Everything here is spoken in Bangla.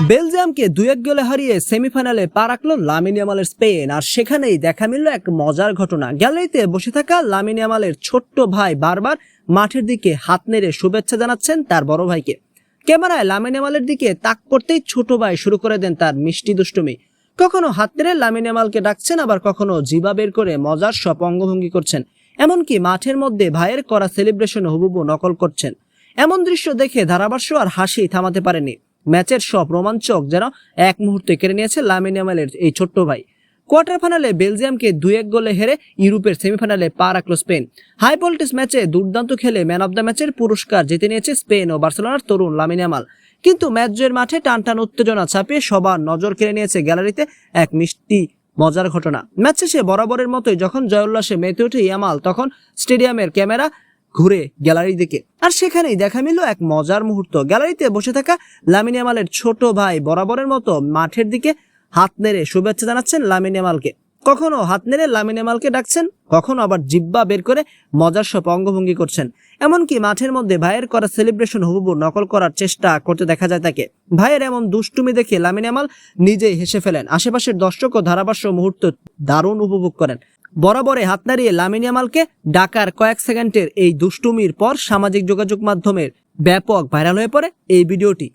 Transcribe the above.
বেলজিয়ামকে 2-1 গোলে হারিয়ে সেমিফাইনালে পা রাখল লামিন ইয়ামালের স্পেন। আর সেখানেই দেখা মিলল এক মজার ঘটনা। গ্যালারিতে বসে থাকা লামিন ইয়ামালের ছোট্ট ভাই বারবার মাঠের দিকে হাত নেড়ে শুভেচ্ছা জানাচ্ছেন তার বড় ভাইকে। ক্যামেরায় লামিন ইয়ামালের দিকে তাক করতেই ছোট ভাই শুরু করে দেন তার মিষ্টি দুষ্টুমি। কখনো হাত নেড়ে লামিন ইয়ামালকে ডাকছেন, আবার কখনো জিভা বের করে মজার সব অঙ্গভঙ্গি করছেন। এমনকি মাঠের মধ্যে ভাইয়ের করা সেলিব্রেশন হুবহু নকল করছেন। এমন দৃশ্য দেখে ধারাভাষ্য আর হাসি থামাতে পারেনি। ম্যাচের সব রোমাঞ্চক যেন এক মুহূর্তে কেড়ে নিয়েছে লামিন ইয়ামালের এই ছোট্ট ভাই। কোয়ার্টার ফাইনালে বেলজিয়ামকে 2-1 গোলে হেরে ইউরোপের সেমিফাইনালে পা রাখল স্পেন। হাই ভোল্টেজ ম্যাচে দুর্দান্ত খেলে ম্যান অব দ্য ম্যাচের পুরস্কার জিতে নিয়েছে স্পেন ও বার্সেলোনার তরুণ লামিন ইয়ামাল। কিন্তু ম্যাচ জয়ের মাঠে টানটান উত্তেজনা ছাপিয়ে সবার নজর কেড়ে নিয়েছে গ্যালারিতে এক মিষ্টি মজার ঘটনা। ম্যাচ শেষে বরাবরের মতোই যখন জয়োল্লাসে মেতে ওঠে ইয়ামাল, তখন স্টেডিয়ামের ক্যামেরা ঘুরে গ্যালারির দিকে। আর সেখানেই দেখা মিলল এক মজার মুহূর্ত। গ্যালারিতে বসে থাকা লামিন ইয়ামালের ছোট ভাই বরাবরের মতো মাঠের দিকে হাত নেড়ে শুভেচ্ছা জানাচ্ছেন লামিন ইয়ামালকে। কখনো হাত নেড়ে লামিন ইয়ামালকে ডাকছেন, কখনো আবার জিব্বা বের করে মজার সব অঙ্গভঙ্গি করছেন। এমনকি মাঠের মধ্যে ভাইয়ের করা সেলিব্রেশন হুবহু নকল করার চেষ্টা করতে দেখা যায় তাকে। ভাইয়ের এমন দুষ্টুমি দেখে লামিন ইয়ামাল নিজেই হেসে ফেলেন। আশেপাশের দর্শক ও ধারাভাষ্য মুহূর্ত দারুণ উপভোগ করেন। বরাবরে হাত নাড়িয়ে লামিন ইয়ামালকে ডাকার কয়েক সেকেন্ডের এই দুষ্টুমির পর সামাজিক যোগাযোগ মাধ্যমের ব্যাপক ভাইরাল হয়ে পড়ে এই ভিডিওটি।